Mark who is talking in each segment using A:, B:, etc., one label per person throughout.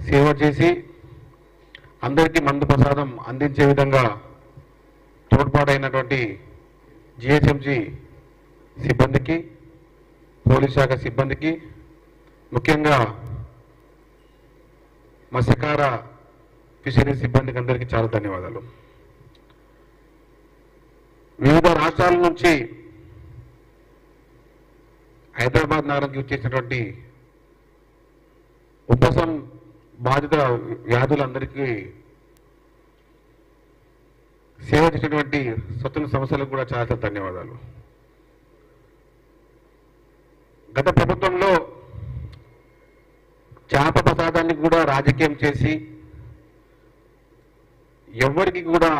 A: సేవ చేసి అందరికీ మందు ప్రసాదం అందించే విధంగా తోడ్పాటైనటువంటి జిహెచ్ఎంసి సిబ్బందికి, పోలీస్ శాఖ సిబ్బందికి, ముఖ్యంగా మత్స్యకార ఫిషరీ సిబ్బందికి అందరికీ చాలా ధన్యవాదాలు. వివిధ రాష్ట్రాల నుంచి హైదరాబాద్ నగరానికి వచ్చేసినటువంటి ఉపశం బాధిత వ్యాధులందరికీ సేవ చేసినటువంటి స్వతంత్ర సంస్థలకు కూడా చాలా ధన్యవాదాలు. గత ప్రభుత్వంలో చేప ప్రసాదాన్ని కూడా రాజకీయం చేసి ఎవరికి కూడా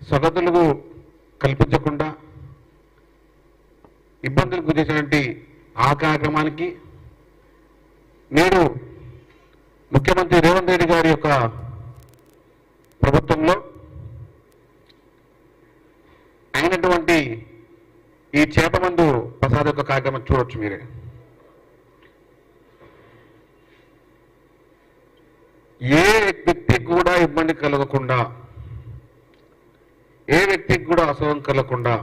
A: స్వగతులకు కల్పించకుండా ఇబ్బందులకు గురైనటువంటి ఆ కార్యక్రమానికి నేడు ముఖ్యమంత్రి రేవంత్ రెడ్డి గారి యొక్క ప్రభుత్వంలో అయినటువంటి ఈ చేప మందు ప్రసాద యొక్క కార్యక్రమం చూడొచ్చు మీరే. ఏ వ్యక్తికి కూడా ఇబ్బంది కలగకుండా, ఏ వ్యక్తికి కూడా అసౌకర్యం కలగకుండా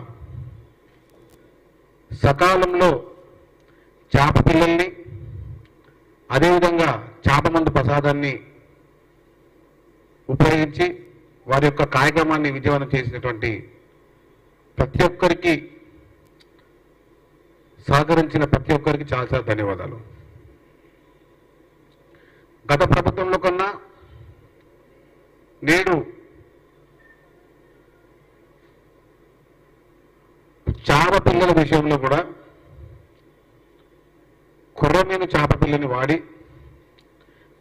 A: సకాలంలో చేప పిల్లల్ని, అదేవిధంగా చేప మందు ప్రసాదాన్ని ఉపయోగించి వారి యొక్క కార్యక్రమాన్ని విజయవంతం చేసినటువంటి ప్రతి ఒక్కరికి, సహకరించిన ప్రతి ఒక్కరికి చాలా చాలా ధన్యవాదాలు. గత ప్రభుత్వంలో కన్నా నేడు చేప పిల్లల విషయంలో కూడా కొర్రమీను చేప పిల్లని వాడి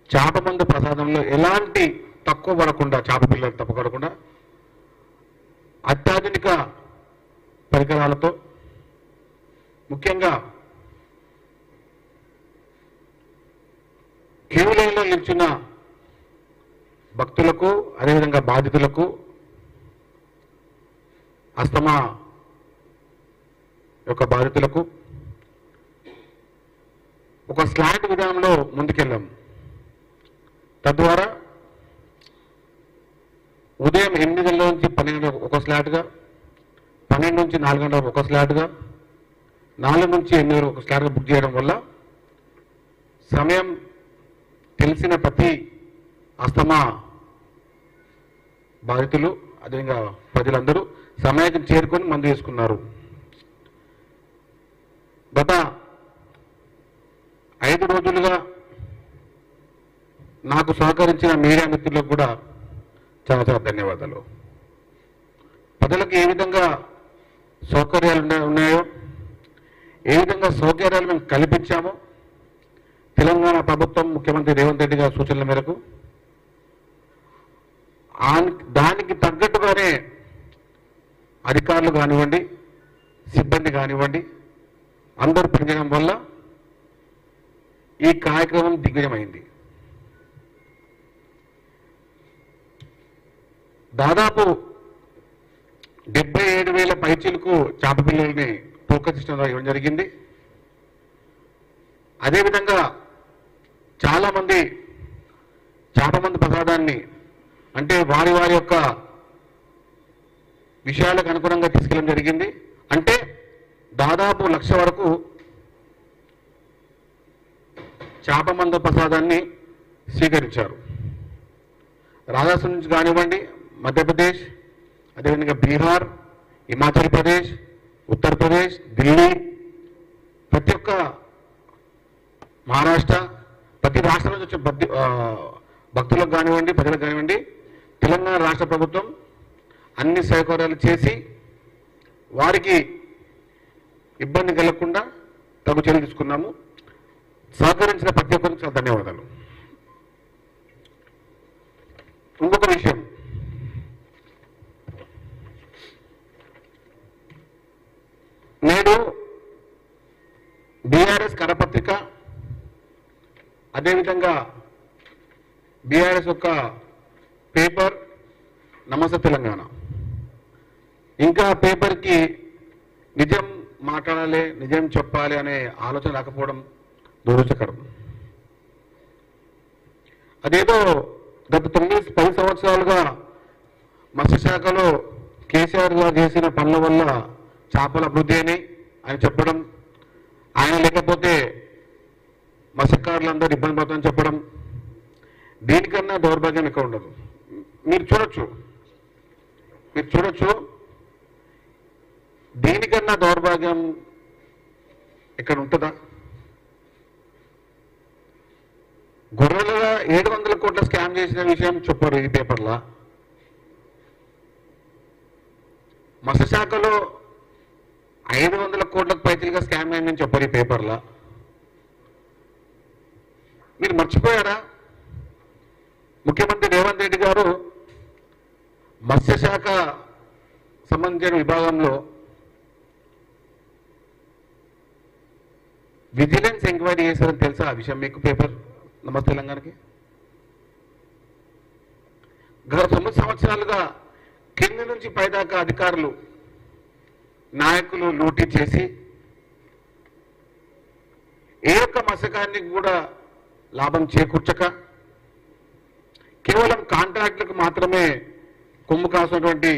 A: చేప మందు ప్రసాదంలో ఎలాంటి తక్కువ పడకుండా, చేప పిల్లలు తక్కువ పడకుండా అత్యాధునిక పరికరాలతో, ముఖ్యంగా క్యూ లైన్లో నిల్చున్న భక్తులకు, అదేవిధంగా బాధితులకు, అస్తమా యొక్క బాధితులకు ఒక స్లాట్ విధానంలో ముందుకెళ్ళాం. తద్వారా ఉదయం 8 గంటల నుంచి 12 గంటలకు ఒక స్లాట్గా, 12 నుంచి 4 గంటలకు ఒక స్లాట్గా, 4 నుంచి 8 వరకు ఒక స్లాట్గా బుక్ చేయడం వల్ల సమయం తెలిసిన ప్రతి అస్తమా బాధితులు, అదేవిధంగా ప్రజలందరూ సమయానికి చేరుకొని మందు వేసుకున్నారు. గత 5 రోజులుగా నాకు సహకరించిన మీడియా మిత్రులకు కూడా చాలా చాలా ధన్యవాదాలు. ప్రజలకు ఏ విధంగా సౌకర్యాలు ఉన్నాయో, ఏ విధంగా సౌకర్యాలు మేము కల్పించామో తెలంగాణ ప్రభుత్వం, ముఖ్యమంత్రి రేవంత్ రెడ్డి గారి సూచనల మేరకు దానికి తగ్గట్టుగానే అధికారులు కానివ్వండి, సిబ్బంది కానివ్వండి, అందరూ పనిచేయడం వల్ల ఈ కార్యక్రమం దిగ్విజయమైంది. దాదాపు 77,000 పైచీలకు చేప పిల్లల్ని టోకన్ సిస్టంలో ఇవ్వడం జరిగింది. అదేవిధంగా చాలామంది చేప మందు ప్రసాదాన్ని అంటే వారి వారి యొక్క విషయాలకు అనుగుణంగా తీసుకెళ్ళడం జరిగింది. అంటే దాదాపు 1,00,000 వరకు చేప మందు ప్రసాదాన్ని స్వీకరించారు. రాజస్థాన్ నుంచి కానివ్వండి, మధ్యప్రదేశ్, అదేవిధంగా బీహార్, హిమాచల్ ప్రదేశ్, ఉత్తరప్రదేశ్, ఢిల్లీ, ప్రతి ఒక్క మహారాష్ట్ర, ప్రతి రాష్ట్రం నుంచి వచ్చే భక్తులకు కానివ్వండి, ప్రజలకు కానివ్వండి, తెలంగాణ రాష్ట్ర ప్రభుత్వం అన్ని సౌకర్యాలు చేసి వారికి ఇబ్బంది కలగకుండా తగు చర్యలు తీసుకున్నాము. సహకరించిన ప్రతి ఒక్కరికి చాలా ధన్యవాదాలు. ఇంకొక విషయం, నేడు బీఆర్ఎస్ కరపత్రిక, అదేవిధంగా బీఆర్ఎస్ యొక్క పేపర్ నమస్తే తెలంగాణ, ఇంకా పేపర్కి నిజం మాట్లాడాలి, నిజం చెప్పాలి అనే ఆలోచన రాకపోవడం దురదృష్టకరం. అదేదో గత 9-10 సంవత్సరాలుగా మత్స్యశాఖలో కేసీఆర్ గారు చేసిన పనుల వల్ల చేపల అభివృద్ధి అని ఆయన చెప్పడం, ఆయన లేకపోతే మత్స్యకారులందరూ ఇబ్బంది పడుతుందని చెప్పడం, దీనికన్నా దౌర్భాగ్యం ఇక్కడ ఉండదు. మీరు చూడొచ్చు దీనికన్నా దౌర్భాగ్యం ఇక్కడ ఉంటుందా? గొర్రెలుగా 700 కోట్ల స్కామ్ చేసిన విషయం చెప్పారు ఈ పేపర్లో. మత్స్యశాఖలో 500 కోట్లకు పైసలుగా స్కామ్ అయిందని చెప్పారు ఈ పేపర్లో. మీరు మర్చిపోయారా? ముఖ్యమంత్రి రేవంత్ రెడ్డి గారు మత్స్యశాఖ సంబంధించిన విభాగంలో విజిలెన్స్ ఎంక్వైరీ చేశారని తెలుసా ఆ విషయం మీకు? పేపర్ నమస్తే తెలంగాణకి గత 9 సంవత్సరాలుగా కింద నుంచి పైదాకా అధికారులు నాయకులు లూటీ చేసి ఏ ఒక్క మత్స్యకారునికి కూడా లాభం చేకూర్చక కేవలం కాంట్రాక్టులకు మాత్రమే కొమ్ము కాసినటువంటి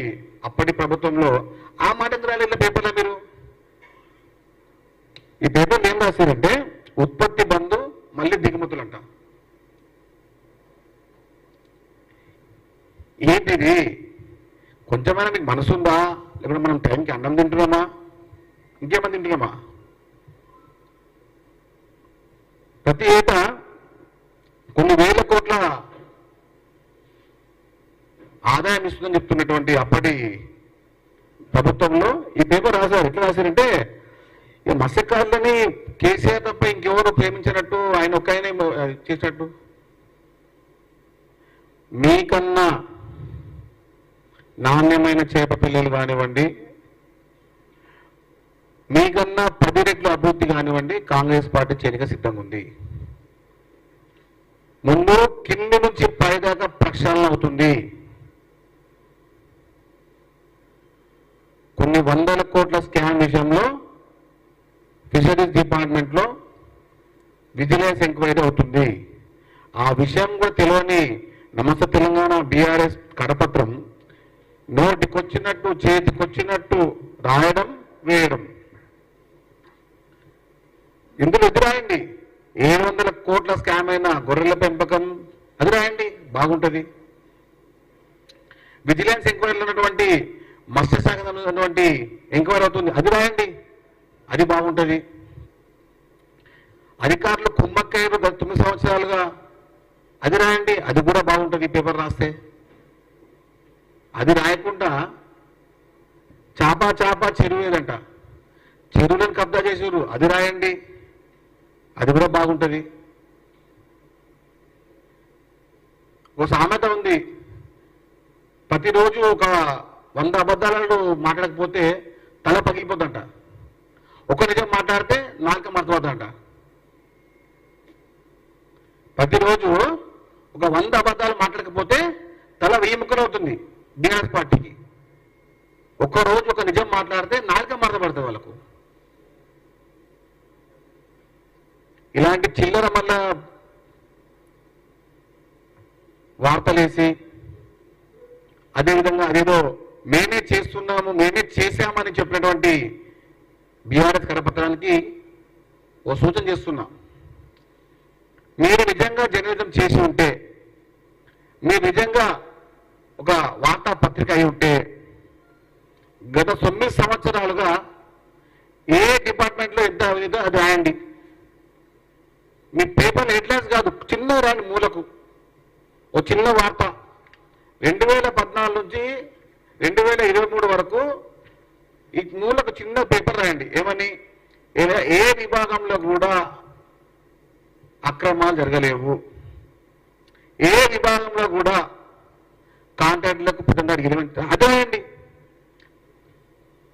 A: అప్పటి ప్రభుత్వంలో ఆ మాట రాలేదు పేపర్లో. మీరు ఈ పేపర్లు ఏం రాశారంటే ఉత్పత్తి బంధు మళ్ళీ దిగుమతులు అంట. ఏంటిది? కొంచెమైనా మీకు మనసుందా? లేకపోతే మనం టైంకి అన్నం తింటున్నామా, ఇంకేమన్నా తింటున్నామా? ప్రతి ఏటా కొన్ని వేల కోట్ల ఆదాయం ఇస్తుందని చెప్తున్నటువంటి అప్పటి ప్రభుత్వంలో ఈ పేపర్ రాశారు. ఎట్లా రాశారంటే మత్స్యకారులని కేసీఆర్ తప్ప ఇంకెవరు ప్రేమించినట్టు, ఆయన ఒక్క ఆయన చేసినట్టు. మీకన్నా నాణ్యమైన చేప పిల్లలు కానివ్వండి, మీకన్నా 10 రెట్లు అభివృద్ధి కానివ్వండి, కాంగ్రెస్ పార్టీ చేయడానికి సిద్ధంగా ఉంది. ముందు కింది నుంచి పైదాకా ప్రక్షాళన అవుతుంది. కొన్ని 100 కోట్ల స్కామ్ విషయంలో ఫిషరీస్ డిపార్ట్మెంట్లో విజిలెన్స్ ఎంక్వైరీ అవుతుంది. ఆ విషయం కూడా తెలియని నమస్తే తెలంగాణ బీఆర్ఎస్ కరపత్రం నోటికొచ్చినట్టు చేతికొచ్చినట్టు రాయడం, వేయడం. ఇందులో ఇది రాయండి, 700 కోట్ల స్కామ్ అయిన గొర్రెల పెంపకం అది రాయండి, బాగుంటుంది. విజిలెన్స్ ఎంక్వైరీలో ఉన్నటువంటి మత్స్యశాఖ ఉన్నటువంటి ఎంక్వైరీ అవుతుంది, అది రాయండి, అది బాగుంటుంది. అధికారులు కుమ్మక్కయ్యారు గత 9 సంవత్సరాలుగా, అది రాయండి, అది కూడా బాగుంటుంది. పేపర్ రాస్తే అది రాయకుండా చాపా చెరువు ఏదంట, చెరువులను కబ్జా చేసారు, అది రాయండి, అది కూడా బాగుంటుంది. ఓ సామెత ఉంది, ప్రతిరోజు ఒక 100 అబద్ధాలను మాట్లాడకపోతే తల పగిలిపోద్దంట, ఒక నిజం మాట్లాడితే నాలుక మర్చిపోద్దంట. ప్రతిరోజు ఒక 100 అబద్ధాలు మాట్లాడకపోతే తల 1000 ముక్కలు అవుతుంది బీఆర్ఎస్ పార్టీకి. ఒక్కరోజు ఒక నిజం మాట్లాడితే నాలుక మరదపడుతుంది వాళ్ళకు. ఇలాంటి చిల్లర మళ్ళా వార్తలేసి అదేవిధంగా అదేదో మేమే చేస్తున్నాము, మేమే చేశామని చెప్పినటువంటి బీఆర్ఎస్ కరపత్రానికి ఓ సూచన చేస్తున్నా. మీరు నిజంగా జర్నలిజం చేసి ఉంటే, మీరు నిజంగా ఒక వార్తాపత్రిక అయి ఉంటే, గత 9 సంవత్సరాలుగా ఏ డిపార్ట్మెంట్లో ఎంత అవినీతో అది రాయండి. మీ పేపర్ హెడ్లైన్స్ కాదు, చిన్న రాని మూలకు ఓ చిన్న వార్త. 2014 నుంచి 2023 వరకు ఈ మూలకు చిన్న పేపర్ రాయండి. ఏమని? ఏ విభాగంలో కూడా అక్రమాలు జరగలేవు, ఏ విభాగంలో కూడా కాంట్రాక్టులకు పెద్దగా అదే రాయండి.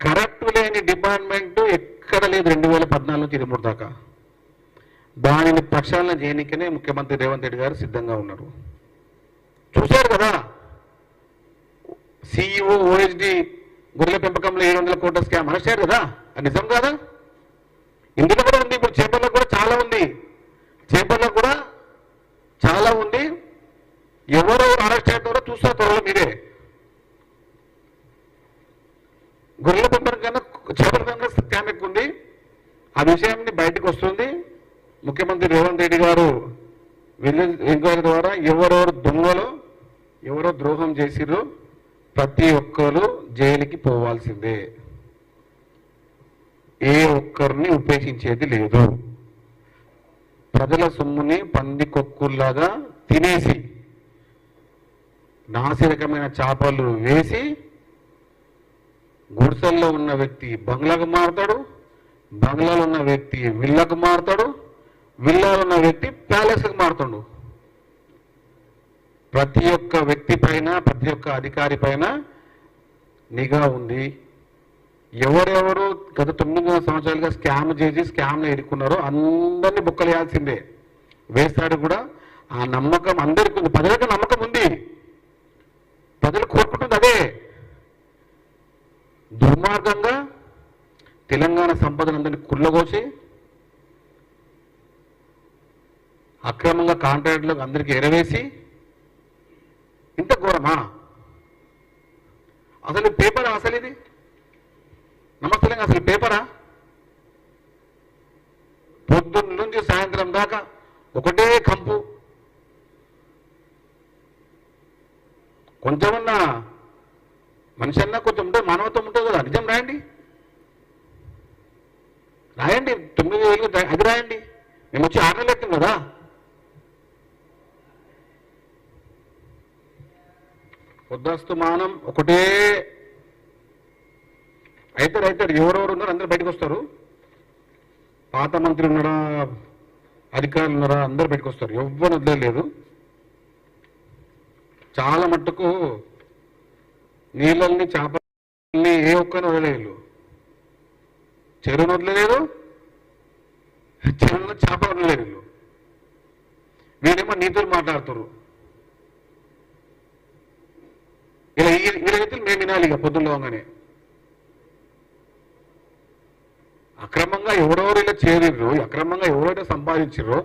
A: కరెక్ట్ లేని డిపార్ట్మెంట్ ఎక్కడ లేదు 2014 నుంచి 23 దాకా. దానిని ప్రక్షాళన చేయడానికనే ముఖ్యమంత్రి రేవంత్ రెడ్డి గారు సిద్ధంగా ఉన్నారు. చూశారు కదా, సిఇఓ ఓఎస్డి గొర్రెల పెంపకంలో 700 కోట్ల స్కామ్ అనొచ్చారు కదా, అది నిజం కాదా? ఇందులో కూడా ఉంది. ఇప్పుడు చేపల్లో కూడా చాలా ఉంది, చేపల్లో కూడా చాలా ఉంది. ఎవరెవరు అరెస్ట్ అవుతారో చూస్తారు త్వరలో మీరే. గొర్రెల పెంపకం కన్నా చేపల పెంపకం స్కామ్ ఎక్కువ ఉంది. ఆ విషయాన్ని బయటకు వస్తుంది. ముఖ్యమంత్రి రేవంత్ రెడ్డి గారు విజిలెన్స్ ఎంక్వైరీ ద్వారా ఎవరెవరు దొంగలో ఎవరో ద్రోహం చేసిరో ప్రతి ఒక్కరు జైలుకి పోవాల్సిందే. ఏ ఒక్కరిని ఉపేక్షించేది లేదు. ప్రజల సొమ్ముని పందికొక్కుల్లాగా తినేసి నాసిరకమైన చేపలు వేసి గుడిసెల్లో ఉన్న వ్యక్తి బంగ్లాకు మారుతాడు, బంగ్లాలో ఉన్న వ్యక్తి విల్లకు మారుతాడు, విల్లాలో ఉన్న వ్యక్తి ప్యాలెస్కి మారుతాడు. ప్రతి ఒక్క వ్యక్తి పైన ప్రతి ఒక్క అధికారి పైన నిఘా ఉంది. ఎవరెవరు గత 9 సంవత్సరాలుగా స్కామ్ చేసి స్కామ్ని ఎదుర్కొన్నారో అందరినీ బుక్కలేయాల్సిందే. వేస్తాడు కూడా. ఆ నమ్మకం అందరికీ ఉంది, ప్రజలకు నమ్మకం ఉంది, ప్రజలు కోరుకుంటుంది అదే. దుర్మార్గంగా తెలంగాణ సంపదను అందరినీ కుళ్ళగోసి అక్రమంగా కాంట్రాక్టులకు అందరికీ ఎరవేసి ఇంత ఘోరమా? అసలు పేపరా? అసలు ఇది నమస్తే అసలు పేపరా? పొద్దున్న నుంచి సాయంత్రం దాకా ఒకటే కంపు. కొంచెమన్నా మనిషి అన్నా కొంచెం ఉంటే మానవత్వం ఉంటుంది కదా. నిజం రాయండి, రాయండి. 9,000 అది రాయండి. మేము వచ్చి 6 నెలలు ఎత్తాం కదా. పొద్దుస్తు మానం ఒకటే అయితే ఎవరెవరు ఉన్నారు అందరు బయటకు వస్తారు. పాత మంత్రి ఉన్నారా, అధికారులు ఉన్నారా, అందరు బయటకు వస్తారు. ఎవ్వరు వదిలేదు. చాలా మట్టుకు నీళ్ళని చేపల్ని ఏ ఒక్కరిని వదిలేదు. చెరువును వదిలేదు, చెరువులో చేప వదిలేదు. వీరేమో నీతులు మాట్లాడుతారు. ఇలా వీళ్ళ నీతులు మేము వినాలి ఇక పొద్దున్నగానే. అక్రమంగా ఎవరెవరు ఇలా చేరిర్రో, అక్రమంగా ఎవరైతే సంపాదించిర్రో,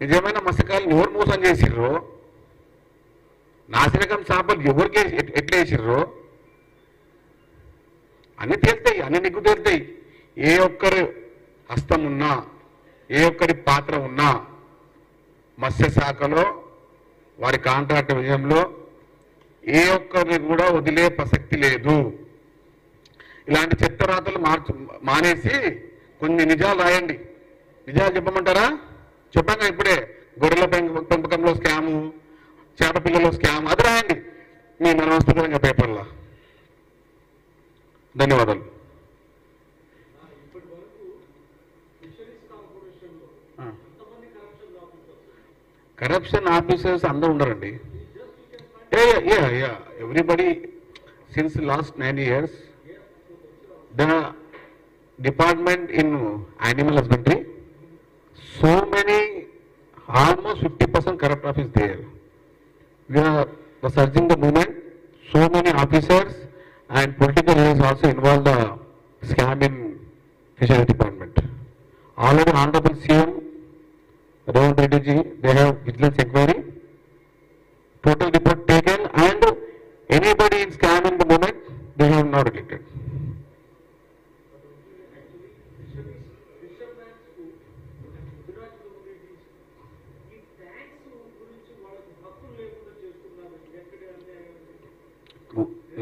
A: నిజమైన మత్స్యకారులు ఎవరు మోసం చేసిర్రో, నాసిరకం చేపలు ఎవరికి ఎట్లా వేసిర్రో అన్ని తేలుతాయి, అన్ని నిగ్గు తేలుతాయి. ఏ ఒక్కరి హస్తం ఉన్నా, ఏ ఒక్కరి పాత్ర ఉన్నా మత్స్యశాఖలో వారి కాంట్రాక్ట్ విషయంలో ఏ ఒక్కరిని కూడా వదిలే ప్రసక్తి లేదు. ఇలాంటి చెత్త రాతలు మానేసి కొన్ని నిజాలు రాయండి. నిజాలు చెప్పమంటారా? చెప్పంగా ఇప్పుడే గొర్రెల పెంపకంలో స్కాము, చేప పిల్లల్లో స్కామ్, అది రాయండి మీ మనవస్తుతంగా పేపర్లో. ధన్యవాదాలు. కరప్షన్ ఆఫీసర్స్ అందరూ ఉండరండి. Everybody since last 9 years the department in animal husbandry, so many, almost 50% corrupt office there. We are searching the movement. So many officers and political leaders also involved the scam in fishery department. Already Honorable CM Ravindra Reddy ji, they have vigilance inquiry, total report taken, and anybody in scam in the movement they have not detected.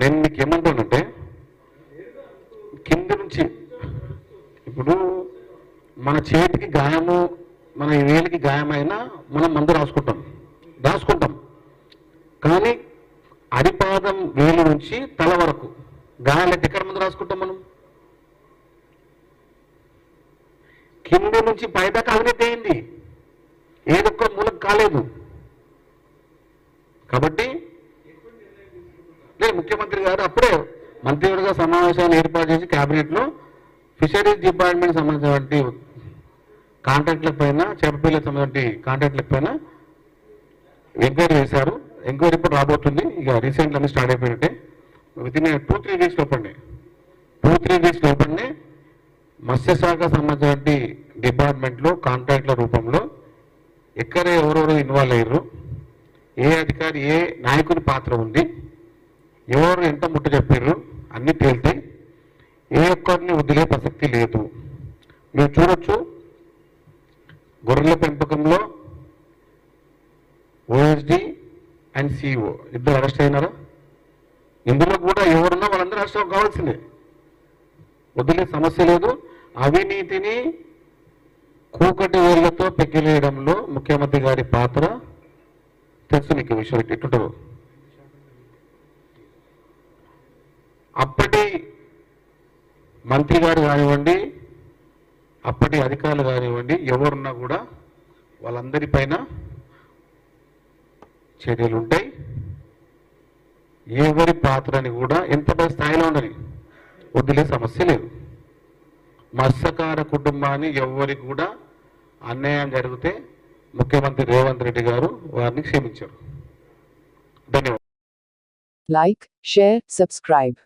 A: నేను మీకు ఏమంటానంటే కింద నుంచి ఇప్పుడు మన చేతికి గాయము, మన వేలికి గాయమైనా మనం మందు రాసుకుంటాం. కానీ అరిపాదం వేలు నుంచి తల వరకు గాయాలైతే ఎక్కడ మందు రాసుకుంటాం మనం? కింద నుంచి పైదాకా అవినీతి అయింది, ఏదొక్క మూలకు కాలేదు. కాబట్టి ముఖ్యమంత్రి గారు అప్పుడే మంత్రివర్గ సమావేశాన్ని ఏర్పాటు చేసి కేబినెట్లో ఫిషరీస్ డిపార్ట్మెంట్ సంబంధించినటువంటి కాంట్రాక్ట్ల పైన, చేపపిల్లలకు సంబంధించిన కాంట్రాక్ట్ల పైన ఎంక్వైరీ చేశారు. ఎంక్వైరీ రిపోర్ట్ రాబోతుంది. ఇక రీసెంట్ అన్ని స్టార్ట్ అయిపోయినట్టే. వితిన్ 2-3 వీక్స్ లోపలనే మత్స్యశాఖ సంబంధించినటువంటి డిపార్ట్మెంట్లో కాంట్రాక్ట్ల రూపంలో ఎక్కడ ఎవరెవరు ఇన్వాల్వ్ అయ్యారు, ఏ అధికారి ఏ నాయకుని పాత్ర ఉంది, ఎవరు ఎంత ముట్ట చెప్పారు అన్నీ తేలితాయి. ఏ ఒక్కరిని వదిలే ప్రసక్తి లేదు. మీరు చూడొచ్చు, గొర్రెల పెంపకంలో ఓఎస్డి అండ్ సిఇఓ ఇద్దరు అరెస్ట్ అయినారా? ఇందులో కూడా ఎవరున్నా వాళ్ళందరూ అరెస్ట్ కావాల్సిందే, వదిలే సమస్య లేదు. అవినీతిని కూకటి వేళ్లతో పెకిలేయడంలో ముఖ్యమంత్రి గారి పాత్ర తెలుసు మీకు విషయం ఎట్టుంటారు. అప్పటి మంత్రి గారు కానివ్వండి, అప్పటి అధికారులు కానివ్వండి, ఎవరున్నా కూడా వాళ్ళందరిపైన చర్యలు ఉంటాయి. ఎవరి పాత్రని కూడా ఎంత పెద్ద స్థాయిలో ఉండని వదిలే సమస్య లేదు. మత్స్యకార కుటుంబాన్ని ఎవరికి కూడా అన్యాయం జరిగితే ముఖ్యమంత్రి రేవంత్ రెడ్డి గారు వారిని క్షమించారు. ధన్యవాదాలు.
B: Like, share, subscribe.